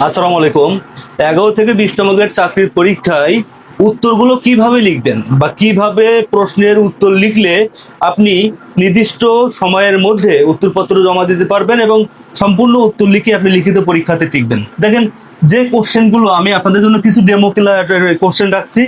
আসসালামু আলাইকুম। 11 থেকে 20 নম্বরের চাকরির পরীক্ষায় উত্তরগুলো কিভাবে লিখবেন বা কিভাবে প্রশ্নের উত্তর লিখলে আপনি নির্দিষ্ট সময়ের মধ্যে উত্তরপত্র জমা দিতে পারবেন এবং সম্পূর্ণ উত্তর লিখে আপনি লিখিত পরীক্ষাতে টিকবেন। দেখেন, যে কোশ্চেনগুলো আমি আপনাদের জন্য কিছু ডেমো কোশ্চেন রাখছি,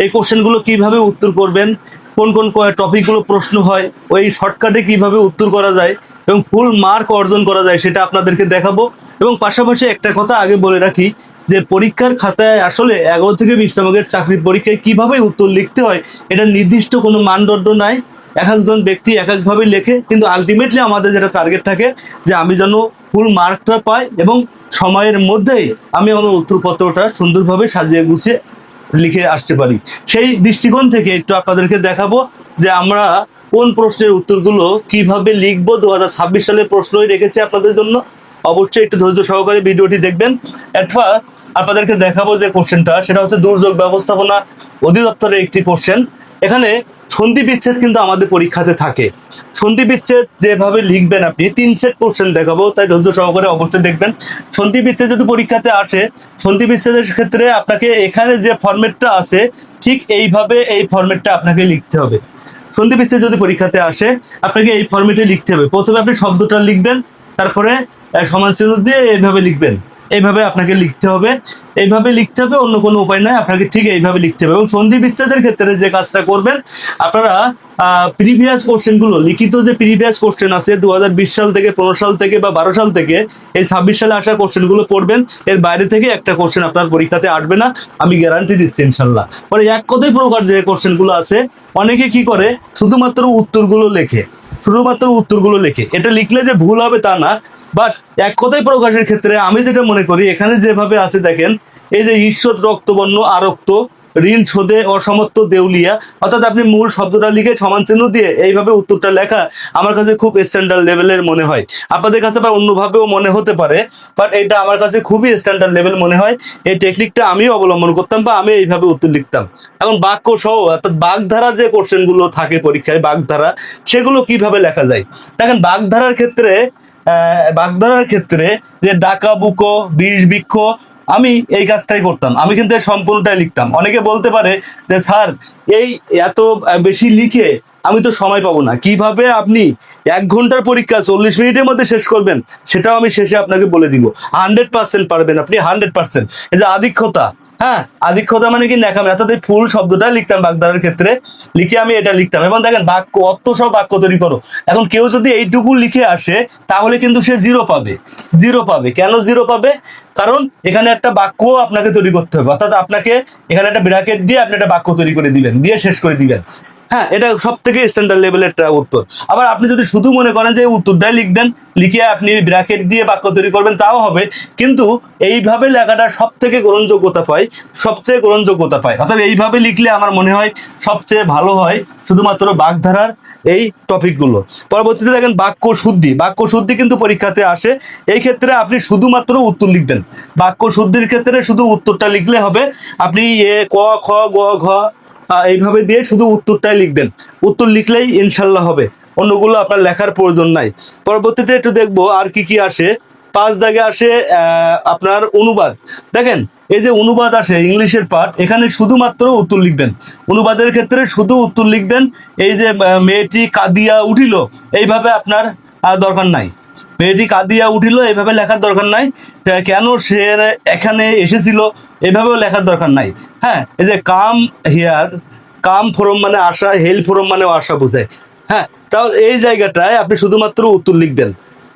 এই কোশ্চেনগুলো কিভাবে উত্তর করবেন, কোন কোন টপিকগুলো প্রশ্ন হয়, ওই শর্টকাটে কিভাবে উত্তর করা যায় এবং ফুল মার্ক অর্জন করা যায় সেটা আপনাদেরকে দেখাবো। এবং পাশাপাশি একটা কথা আগে বলে রাখি যে পরীক্ষার খাতায় আসলে 11 থেকে 20 নম্বরের চাকরির পরীক্ষায় কিভাবে উত্তর লিখতে হয় এটা নির্দিষ্ট কোনো মানদণ্ড নাই। এক একজন ব্যক্তি এক একভাবে লেখে, কিন্তু আলটিমেটলি আমাদের যেটা টার্গেট থাকে যে আমি যেন ফুল মার্কটা পাই এবং সময়ের মধ্যেই আমি আমার উত্তরপত্রটা সুন্দরভাবে সাজিয়ে গুছিয়ে লিখে আসতে পারি। সেই দৃষ্টিকোণ থেকে একটু আপনাদেরকে দেখাবো যে আমরা কোন প্রশ্নের উত্তরগুলো কিভাবে লিখবো। 2026 সালের প্রশ্নই রেখেছি আপনাদের জন্য, অবশ্যই একটু ধৈর্য সহকারে ভিডিওটি দেখবেন। এট ফার্স্ট আপনাদেরকে দেখাবো যে কোশ্চেনটা, সেটা হচ্ছে দুর্যোগ ব্যবস্থাপনা অধিদপ্তরের একটি কোশ্চেন। এখানে সন্ধি বিচ্ছেদ কিন্তু আমাদের পরীক্ষাতে থাকে। সন্ধি বিচ্ছেদ যেভাবে লিখবেন, আপনি 3 সেট কোশ্চেন দেখাবো, তাই ধৈর্য সহকারে অবশ্যই দেখবেন। সন্ধি বিচ্ছেদ যদি পরীক্ষাতে আসে, সন্ধি বিচ্ছেদের ক্ষেত্রে আপনাকে এখানে যে ফরম্যাটটা আছে ঠিক এইভাবে এই ফরম্যাটটা আপনাকে লিখতে হবে। সন্ধি বিচ্ছেদ যদি পরীক্ষাতে আসে আপনাকে এই ফরম্যাটে লিখতে হবে। প্রথমে আপনি শব্দটা লিখবেন, তারপরে সমান চিহ্ন দিয়ে এইভাবে লিখবেন। এইভাবে আপনাকে লিখতে হবে, এইভাবে লিখতে হবে, অন্য কোনো উপায় নাই, আপনাকে ঠিক এইভাবে লিখতে হবে। এবং সন্ধি বিচ্ছেদের ক্ষেত্রে যে কাজটা করবেন, আপনারা প্রিভিয়াস কোশ্চেনগুলো, লিখিত যে প্রিভিয়াস কোশ্চেন আছে 2020 সাল থেকে, 15 সাল থেকে বা 12 সাল থেকে এই 26 সালে আসা কোশ্চেনগুলো পড়বেন। এর বাইরে থেকে একটা কোশ্চেন আপনার পরীক্ষাতে আসবে না, আমি গ্যারান্টি দিচ্ছি ইনশাল্লাহ। পরে এক কথাই প্রকার যে কোশ্চেনগুলো আছে, অনেকে কি করে শুধুমাত্র উত্তরগুলো লেখে, শুধুমাত্র উত্তরগুলো লেখে। এটা লিখলে যে ভুল হবে তা না, বাট এক কথায় প্রকাশের ক্ষেত্রে আমি যেটা মনে করি, এখানে যেভাবে আছে দেখেন, এই যে ঈশ্বর রক্তবর্ণ আরক্ত ঋণ শোধে অসমর্থ দেউলিয়া, অর্থাৎ আপনি মূল শব্দটা লিখে সমান চিহ্ন দিয়ে এইভাবে উত্তরটা লেখা আমার কাছে খুব স্ট্যান্ডার্ড লেভেলের মনে হয়। আপনাদের কাছে আবার অন্যভাবেও মনে হতে পারে, বাট এটা আমার কাছে খুবই স্ট্যান্ডার্ড লেভেল মনে হয়। এই টেকনিকটা আমিও অবলম্বন করতাম বা আমি এইভাবে উত্তর লিখতাম। এখন বাক্য সহ অর্থাৎ বাগধারা যে কোশ্চেনগুলো থাকে পরীক্ষায়, বাগধারা, সেগুলো কিভাবে লেখা যায়। দেখেন, বাগধারার ক্ষেত্রে যে ডাকা বুকো বিষ বৃক্ষ, আমি এই কাজটাই করতাম। আমি কিন্তু এই সম্পূর্ণটাই লিখতাম। অনেকে বলতে পারে যে স্যার এই এত বেশি লিখে আমি তো সময় পাবো না, কিভাবে আপনি 1 ঘন্টার পরীক্ষা 40 মিনিটের মধ্যে শেষ করবেন সেটাও আমি শেষে আপনাকে বলে দিব। 100% পারবেন আপনি, 100%। এই যে আধিক্যতা, হ্যাঁ, আধিক্যতা মানে কি ন্যাকামি, অর্থাৎ এই ফুল শব্দটা লিখতাম বাগধারার ক্ষেত্রে, লিখে আমি এটা লিখতাম। এবং দেখেন বাক্য অত সব বাক্য তৈরি করো, এখন কেউ যদি এইটুকু লিখে আসে তাহলে কিন্তু সে জিরো পাবে। জিরো পাবে কেন জিরো পাবে? কারণ এখানে একটা বাক্য আপনাকে তৈরি করতে হবে, অর্থাৎ আপনাকে এখানে একটা ব্র্যাকেট দিয়ে আপনি একটা বাক্য তৈরি করে দিবেন, দিয়ে শেষ করে দিবেন। হ্যাঁ, এটা সব থেকে স্ট্যান্ডার্ড লেভেলের একটা উত্তর। আবার আপনি যদি শুধু মনে করেন যে উত্তরটাই লিখবেন, লিখে আপনি ব্র্যাকেট দিয়ে বাক্য তৈরি করবেন, তাও হবে, কিন্তু এইভাবে লেখাটা সব থেকে গ্রহণযোগ্যতা পায়, সবচেয়ে গ্রহণযোগ্যতা পায়। অর্থাৎ এইভাবে লিখলে আমার মনে হয় সবচেয়ে ভালো হয়, শুধুমাত্র বাগধারার এই টপিকগুলো। পরবর্তীতে দেখেন বাক্য শুদ্ধি, বাক্য শুদ্ধি কিন্তু পরীক্ষাতে আসে। এই ক্ষেত্রে আপনি শুধুমাত্র উত্তর লিখবেন। বাক্য শুদ্ধির ক্ষেত্রে শুধু উত্তরটা লিখলে হবে। আপনি ক খ গ ঘ এইভাবে দিয়ে শুধু উত্তরটাই লিখবেন। উত্তর লিখলেই ইনশাল্লাহ হবে, অন্যগুলো আপনার লেখার প্রয়োজন নাই। পরবর্তীতে একটু দেখবো আর কি কি আসে। 5 দাগে আসে আপনার অনুবাদ। দেখেন, এই যে অনুবাদ আসে ইংলিশের পার্ট, এখানে শুধুমাত্র উত্তর লিখবেন। অনুবাদের ক্ষেত্রে শুধু উত্তর লিখবেন। এই যে মেয়েটি কাঁদিয়া উঠিল, এইভাবে আপনার দরকার নাই। মেয়েটি কাঁদিয়া উঠিল এইভাবে লেখার দরকার নাই। কেন সে এখানে এসেছিল এভাবেও লেখার দরকার নাই। হ্যাঁ, এই যে কাম হিয়ার, কাম ফরম মানে আশা, হেল ফরম মানে আশা বোঝায়। হ্যাঁ, তাহলে এই জায়গাটায় আপনি শুধুমাত্র উত্তর লিখবেন।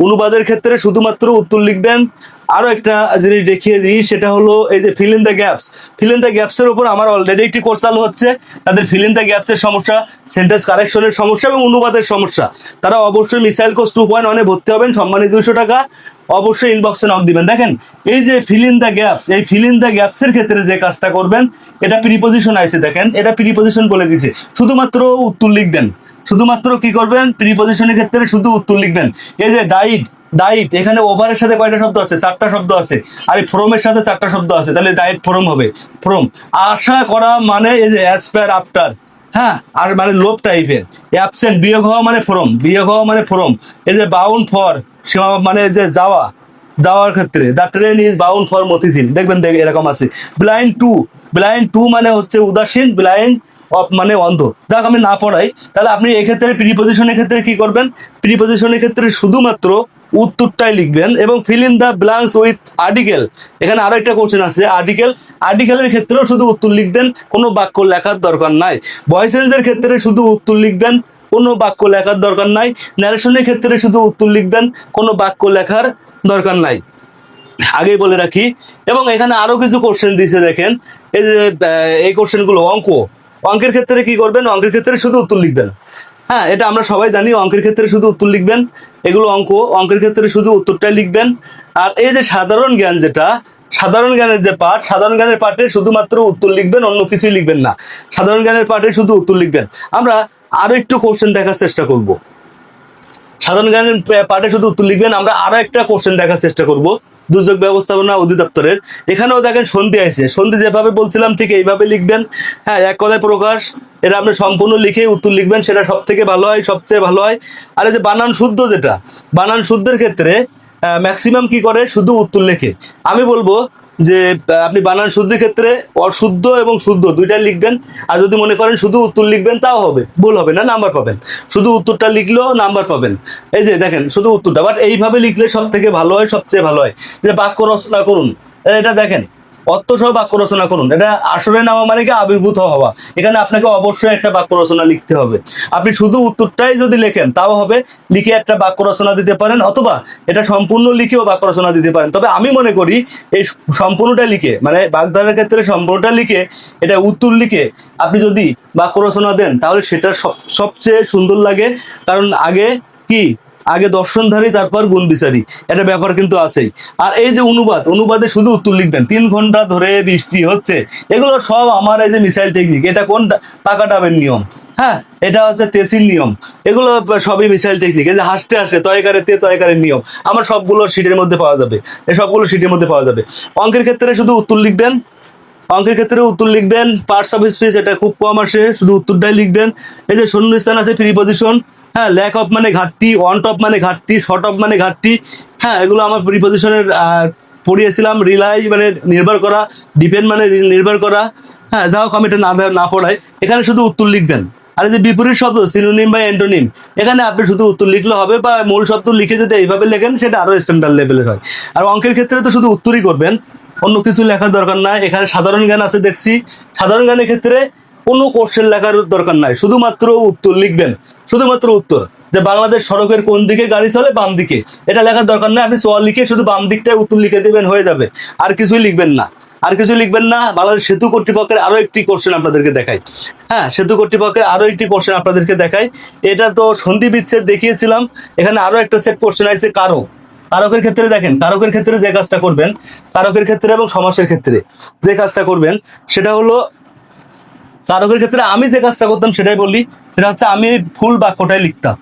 অনুবাদের ক্ষেত্রে শুধুমাত্র উত্তর লিখবেন। আরো একটা জিনিস দেখিয়ে দিই, সেটা হলো এই যে fill in the gaps. Fill in the গ্যাপসের উপর আমার অলরেডি একটি কোর্স চালু হচ্ছে। তাদের ফিল ইন দ্য গ্যাপসের সমস্যা, সেন্টেন্স কারেকশনের সমস্যা এবং অনুবাদের সমস্যা, তারা অবশ্যই মিসাইল কোর্স 2.1 ভর্তি হবেন, সম্মানিত 200 টাকা। অবশ্যই ইনবক্সে নক দিবেন। দেখেন, এই যে ফিল ইন দ্য গ্যাপস, এই ফিল ইন দ্য গ্যাপসের ক্ষেত্রে যে কাজটা করবেন, এটা প্রিপোজিশন আছে, দেখেন এটা প্রিপোজিশন বলে দিছে, শুধুমাত্র উত্তর লিখবেন। শুধুমাত্র কি করবেন, প্রিপোজিশনের ক্ষেত্রে শুধু উত্তর লিখবেন। এই যে ডাইট, ডাইট, এখানে ওভারের সাথে কয়টা শব্দ আছে? 4টা শব্দ আছে। আর এই ফ্রমের সাথে 4টা শব্দ আছে, তাহলে ডাইট ফ্রম হবে। ফ্রম। আশা করা মানে এই যে অ্যাসপায়ার আফটার। হ্যাঁ, আর মানে লোভ টাইপের। অ্যাবসেন্ট, বিয়োগ হওয়া মানে ফ্রম, বিয়োগ হওয়া মানে ফ্রম। এই যে বাউন্ড ফর, মানে যে যাওয়া, যাওয়ার ক্ষেত্রে the train is bound for Motijheel, দেখবেন এরকম আছে। ব্লাইন্ড টু মানে হচ্ছে উদাসীন, ব্লাইন্ড অফ মানে অন্ধ। যাক আমি না পড়াই, তাহলে আপনি এক্ষেত্রে প্রিপজিশনের ক্ষেত্রে কি করবেন, প্রিপজিশনের ক্ষেত্রে শুধুমাত্র উত্তরটাই লিখবেন এবং feel in the blanks with article. এখানে আরো একটা কোশ্চেন আছে আর্টিকেলের ক্ষেত্রেও শুধু উত্তর লিখবেন, কোনো বাক্য লেখার দরকার নাই। ভয়েসেন্সের ক্ষেত্রে শুধু উত্তর লিখবেন, কোনো বাক্য লেখার দরকার নাই। ন্যারেশনের ক্ষেত্রে শুধু উত্তর লিখবেন, কোনো বাক্য লেখার দরকার নাই, আগেই বলে রাখি। এবং এখানে আরো কিছু কোশ্চেন দিয়েছে দেখেন, এই যে এই কোশ্চেনগুলো অঙ্কের ক্ষেত্রে কি করবেন, অঙ্কের ক্ষেত্রে শুধু উত্তর লিখবেন। হ্যাঁ, এটা আমরা সবাই জানি, অঙ্কের ক্ষেত্রে শুধু উত্তর লিখবেন, এগুলো অঙ্কের ক্ষেত্রে শুধু উত্তরটাই লিখবেন। আর এই যে সাধারণ জ্ঞান, যেটা সাধারণ জ্ঞানের যে পাঠ, সাধারণ জ্ঞানের পাঠে শুধুমাত্র উত্তর লিখবেন, অন্য কিছুই লিখবেন না। সাধারণ জ্ঞানের পাঠে শুধু উত্তর লিখবেন। আমরা আরো একটু কোশ্চেন দেখার চেষ্টা করব। সাধারণ জ্ঞানের পাঠে শুধু উত্তর লিখবেন। আমরা আরো একটা কোশ্চেন দেখার চেষ্টা করব দুর্যোগ ব্যবস্থাপনা অধিদপ্তরের। এখানেও দেখেন সন্ধি আছে, সন্ধি যেভাবে বলছিলাম ঠিক এইভাবে লিখবেন। হ্যাঁ, এক কথায় প্রকাশ, এটা আপনি সম্পূর্ণ লিখে উত্তর লিখবেন, সেটা সব থেকে ভালো হয়, সবচেয়ে ভালো হয়। আর এই যে বানান শুদ্ধ, যেটা বানান শুদ্ধের ক্ষেত্রে ম্যাক্সিমাম কি করে, শুধু উত্তর লেখে। আমি বলবো যে আপনি বানান শুদ্ধের ক্ষেত্রে অশুদ্ধ এবং শুদ্ধ দুইটাই লিখবেন। আর যদি মনে করেন শুধু উত্তর লিখবেন, তাও হবে, ভুল হবে না, নাম্বার পাবেন। শুধু উত্তরটা লিখলেও নাম্বার পাবেন। এই যে দেখেন শুধু উত্তরটা, বাট এইভাবে লিখলে সব থেকে ভালো হয়, সবচেয়ে ভালো হয়। যে বাক্য রচনা করুন, এটা দেখেন অর্থ সহ বাক্য রচনা করুন। এটা আসলে নেওয়া মানে কি, আবির্ভূত হওয়া। এখানে আপনাকে অবশ্যই একটা বাক্য রচনা লিখতে হবে। আপনি শুধু উত্তরটাই যদি লেখেন তাও হবে, লিখে একটা বাক্য রচনা দিতে পারেন, অথবা এটা সম্পূর্ণ লিখেও বাক্য রচনা দিতে পারেন। তবে আমি মনে করি এই সম্পূর্ণটা লিখে, মানে বাগধারার ক্ষেত্রে সম্পূর্ণটা লিখে, এটা উত্তর লিখে আপনি যদি বাক্য রচনা দেন, তাহলে সেটা সবচেয়ে সুন্দর লাগে। কারণ আগে দর্শনধারী, তারপর গুণ বিচারী, একটা ব্যাপার কিন্তু আছেই। আর এই যে অনুবাদে শুধু উত্তর লিখবেন। 3 ঘন্টা ধরে বৃষ্টি হচ্ছে, এগুলো সব আমার এই যে মিসাইল টেকনিক। এটা কোন টাকা ডাবের নিয়ম, হ্যাঁ, এটা হচ্ছে তেসির নিয়ম। এগুলো সবই মিসাইল টেকনিক। এই যে হাসতে হাসতে তয়কারের নিয়ম, আমার সবগুলো শিটের মধ্যে পাওয়া যাবে, এই সবগুলো শিটের মধ্যে পাওয়া যাবে। অঙ্কের ক্ষেত্রে শুধু উত্তর লিখবেন, পার্টস অফ স্পিচ এটা খুব কম আসে, শুধু উত্তরটাই লিখবেন। এই যে শূন্যস্থান আছে, প্রিপজিশন, হ্যাঁ, ল্যাক অফ মানে ঘাটতি, অন টপ মানে ঘাটতি, শর্ট অফ মানে ঘাটতি। হ্যাঁ, এগুলো আমার প্রিপজিশনের পড়িয়েছিলাম। রিলাই মানে নির্ভর করা, ডিপেন্ড মানে নির্ভর করা। হ্যাঁ, যাই হোক, আমি এটা না পড়াই। এখানে শুধু উত্তর লিখবেন। আর এই যে বিপরীত শব্দ, সিনোনিম বা অ্যান্টোনিম, এখানে আপনি শুধু উত্তর লিখলে হবে, বা মূল শব্দ লিখে যদি এইভাবে লেখেন, সেটা আরো স্ট্যান্ডার্ড লেভেলের হয়। আর অঙ্কের ক্ষেত্রে তো শুধু উত্তরই করবেন, অন্য কিছু লেখার দরকার নাই। এখানে সাধারণ জ্ঞান আছে দেখছি, সাধারণ জ্ঞানের ক্ষেত্রে কোনো কোশ্চেন লেখার দরকার নাই, শুধুমাত্র উত্তর লিখবেন। শুধুমাত্র উত্তর, যে বাংলাদেশ সড়কের কোন দিকে গাড়ি চলে, বাম দিকে, এটা লেখার দরকার নাই। আপনি লিখে শুধু বাম দিকটায় উত্তর লিখে দেবেন, হয়ে যাবে। আর কিছুই লিখবেন না, বাংলাদেশ সেতু কর্তৃপক্ষের আরো একটি কোশ্চেন আপনাদেরকে দেখাই। হ্যাঁ, সেতু কর্তৃপক্ষের আরো একটি কোশ্চেন আপনাদেরকে দেখাই। এটা তো সন্ধি বিচ্ছেদ দেখিয়েছিলাম, এখানে আরো একটা সেট কোশ্চেন আছে কারকের ক্ষেত্রে। দেখেন, কারকের ক্ষেত্রে যে কাজটা করবেন, কারকের ক্ষেত্রে এবং সমাসের ক্ষেত্রে যে কাজটা করবেন, সেটা হলো, কারকের ক্ষেত্রে আমি যে কাজটা করতাম সেটাই বলি। সেটা হচ্ছে আমি ফুল বাক্যটাই লিখতাম,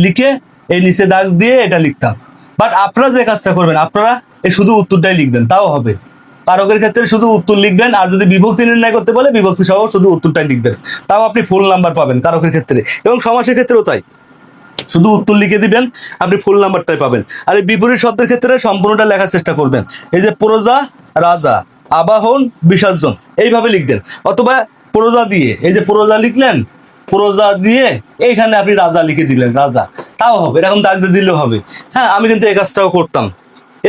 লিখে এই নিচে দাগ দিয়ে এটা লিখতাম। বাট আপনারা যে কাজটা করবেন, আপনারা এই শুধু উত্তরটাই লিখবেন, তাও হবে। কারকের ক্ষেত্রে শুধু উত্তর লিখবেন, আর যদি বিভক্তি নির্ণয় করতে বলে, বিভক্তি সহ শুধু উত্তরটাই লিখবেন, তাও আপনি ফুল নাম্বার পাবেন কারকের ক্ষেত্রে। এবং সমাসের ক্ষেত্রেও তাই, শুধু উত্তর লিখে দিবেন, আপনি ফুল নাম্বারটাই পাবেন। আর এই বিপরীত শব্দের ক্ষেত্রে সম্পূর্ণটা লেখার চেষ্টা করবেন। এই যে প্রজা, রাজা, আবাহন, বিসর্জন, এইভাবে লিখবেন। অথবা প্রজা দিয়ে, এই যে প্রজা লিখলেন, প্রজা দিয়ে এইখানে আপনি রাজা লিখে দিলেন, রাজা, তাও হবে, এরকম দাগ দিয়ে দিলেও হবে। হ্যাঁ, আমি কিন্তু এই কাজটাও করতাম,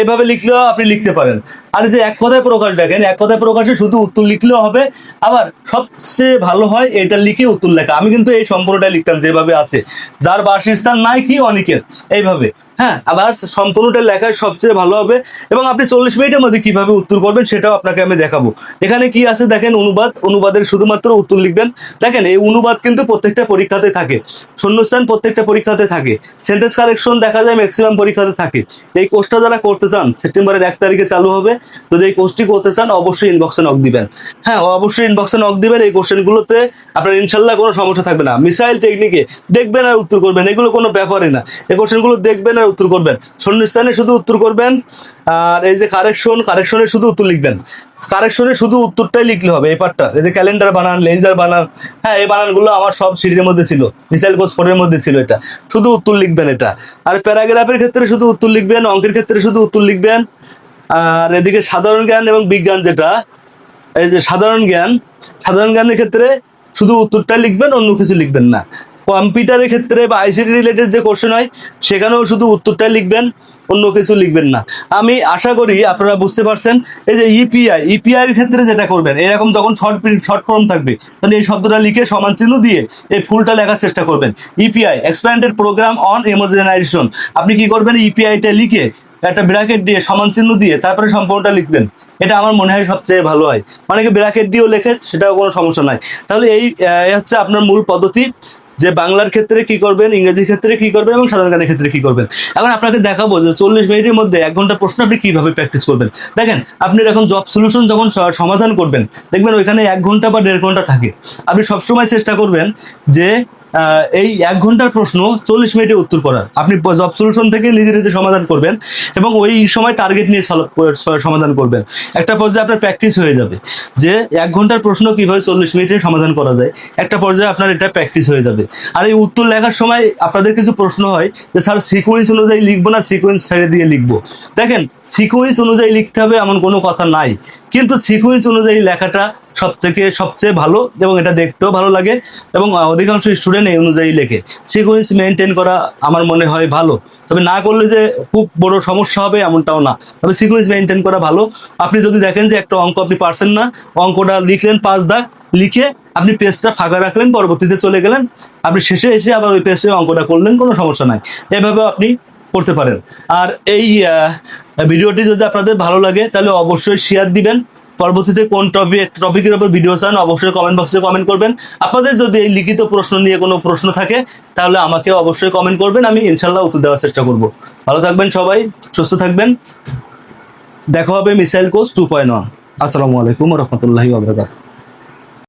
এভাবে লিখলেও আপনি লিখতে পারেন। আর যে এক কথায় প্রকাশ, দেখেন এক কথায় প্রকাশে শুধু উত্তর লিখলেও হবে। আবার সবচেয়ে ভালো হয় এটা লিখে উত্তর লেখা। আমি কিন্তু এই সম্পূর্ণটাই লিখতাম যেভাবে আছে, যার বাসস্থান নাই কি অনিকেত, এইভাবে। হ্যাঁ, আবার সম্পূর্ণটা লেখায় সবচেয়ে ভালো হবে। এবং আপনি 40 মিনিটের মধ্যে কিভাবে উত্তর করবেন সেটাও আপনাকে আমি দেখাবো। এখানে কি আছে দেখেন, অনুবাদের শুধুমাত্র উত্তর লিখবেন। দেখেন, এই অনুবাদ কিন্তু প্রত্যেকটা পরীক্ষাতে থাকে, শূন্যস্থান প্রত্যেকটা পরীক্ষাতে থাকে, সেন্টেন্স কারেকশন দেখা যায় ম্যাক্সিমাম পরীক্ষাতে থাকে। এই কোর্সটা যারা করতে চান, সেপ্টেম্বরের 1 তারিখে চালু হবে। যদি এই কোর্সটি করতে চান, অবশ্যই ইনবক্সে নক দিবেন। হ্যাঁ, অবশ্যই ইনবক্সে নক দিবেন। এই কোশ্চেনগুলোতে আপনার ইনশাল্লাহ কোনো সমস্যা থাকবে না। মিসাইল টেকনিকে দেখবেন আর উত্তর করবেন, এগুলো কোনো ব্যাপারই না। এই কোশ্চেনগুলো দেখবেন আর প্রশ্নের উত্তর করবেন, শূন্যস্থানে শুধু উত্তর করবেন। আর এই যে কারেকশনে শুধু উত্তর লিখবেন, কারেকশনে শুধু উত্তরটাই লিখলে হবে। এই পার্টটা এই যে ক্যালেন্ডার বানান, লেজার বানান, হ্যাঁ এই বানানগুলো আমার সব সিটির মধ্যে ছিল, মিসাইল কোর্স 4 এর মধ্যে ছিল। এটা শুধু উত্তর লিখবেন এটা। আর প্যারাগ্রাফের ক্ষেত্রে শুধু উত্তর লিখবেন, অঙ্কের ক্ষেত্রে শুধু উত্তর লিখবেন। আর এদিকে সাধারণ জ্ঞান এবং বিজ্ঞান যেটা, এই যে সাধারণ জ্ঞানের ক্ষেত্রে শুধু উত্তরটা লিখবেন, অন্য কিছু লিখবেন না। কম্পিউটারের ক্ষেত্রে বা আইসিটি রিলেটেড যে কোশ্চেন হয় সেখানেও শুধু উত্তরটা লিখবেন, অন্য কিছু লিখবেন না। আমি আশা করি আপনারা বুঝতে পারছেন। এই যে ইপিআই এর ক্ষেত্রে যেটা করবেন, এরকম যখন শর্ট ফর্ম থাকবে তাহলে এই শব্দটা লিখে সমান চিহ্ন দিয়ে এই ফুলটা লেখার চেষ্টা করবেন। ইপিআই এক্সপ্যান্ডেড প্রোগ্রাম অন ইমার্জেনাইজেশন, আপনি কি করবেন, ইপিআইটা লিখে একটা ব্র্যাকেট দিয়ে সমান চিহ্ন দিয়ে তারপরে সম্পূর্ণটা লিখবেন। এটা আমার মনে হয় সবচেয়ে ভালো হয়। অনেকে ব্র্যাকেট দিয়েও লেখে, সেটাও কোনো সমস্যা নাই। তাহলে এই হচ্ছে আপনার মূল পদ্ধতি, যে বাংলার ক্ষেত্রে কি করবেন, ইংরেজির ক্ষেত্রে কি করবেন এবং সাধারণ জ্ঞানের ক্ষেত্রে কি করবেন। এখন আপনাকে দেখাবো যে 40 মিনিটের মধ্যে 1 ঘন্টা প্রশ্ন আপনি কিভাবে প্র্যাকটিস করবেন। দেখেন, আপনি এখন জব সলিউশন যখন সমাধান করবেন, দেখবেন ওইখানে 1 ঘন্টা বা 1.5 ঘন্টা থাকে। আপনি সবসময় চেষ্টা করবেন যে এই 1 ঘন্টার প্রশ্ন 40 মিনিটে উত্তর করার। আপনি জব সলিউশন থেকে নিজে নিজে সমাধান করবেন এবং ওই সময় টার্গেট নিয়ে সমাধান করবেন। একটা পর্যায়ে আপনার প্র্যাকটিস হয়ে যাবে যে 1 ঘন্টার প্রশ্ন কিভাবে 40 মিনিটে সমাধান করা যায়। একটা পর্যায়ে আপনার এটা প্র্যাকটিস হয়ে যাবে। আর এই উত্তর লেখার সময় আপনাদের কিছু প্রশ্ন হয় যে স্যার সিকোয়েন্স অনুযায়ী লিখবো না সিকোয়েন্স ছেড়ে দিয়ে লিখবো। দেখেন, সিকোয়েন্স অনুযায়ী লিখতে হবে এমন কোনো কথা নাই, কিন্তু সিকোয়েন্স অনুযায়ী লেখাটা সবচেয়ে ভালো এবং এটা দেখতেও ভালো লাগে এবং অধিকাংশ স্টুডেন্ট এই অনুযায়ী লেখে। সিকোয়েন্স মেনটেন করা আমার মনে হয় ভালো, তবে না করলে যে খুব বড় সমস্যা হবে এমনটাও না, তবে সিকোয়েন্স মেনটেন করা ভালো। আপনি যদি দেখেন যে একটা অঙ্ক আপনি পারছেন না, অঙ্কটা লিখলেন 5 দাগ লিখে আপনি পেজটা ফাঁকা রাখলেন, পরবর্তীতে চলে গেলেন, আপনি শেষে এসে আবার ওই পেজে অঙ্কটা করলেন, কোনো সমস্যা নাই। এভাবে আপনি করতে পারেন। আর এই ভিডিওটি যদি আপনাদের ভালো লাগে তাহলে অবশ্যই শেয়ার দিবেন। পরবর্তীতে কোন টপিকের উপর ভিডিও চান অবশ্যই কমেন্ট বক্সে কমেন্ট করবেন। আপনাদের যদি এই লিখিত প্রশ্ন নিয়ে কোনো প্রশ্ন থাকে তাহলে আমাকে অবশ্যই কমেন্ট করবেন, আমি ইনশাল্লাহ উত্তর দেওয়ার চেষ্টা করব। ভালো থাকবেন সবাই, সুস্থ থাকবেন। দেখা হবে মিসাইল কোর্স 2.1। আসসালামু আলাইকুম ওয়া রাহমাতুল্লাহি ওয়া বারাকাতুহু।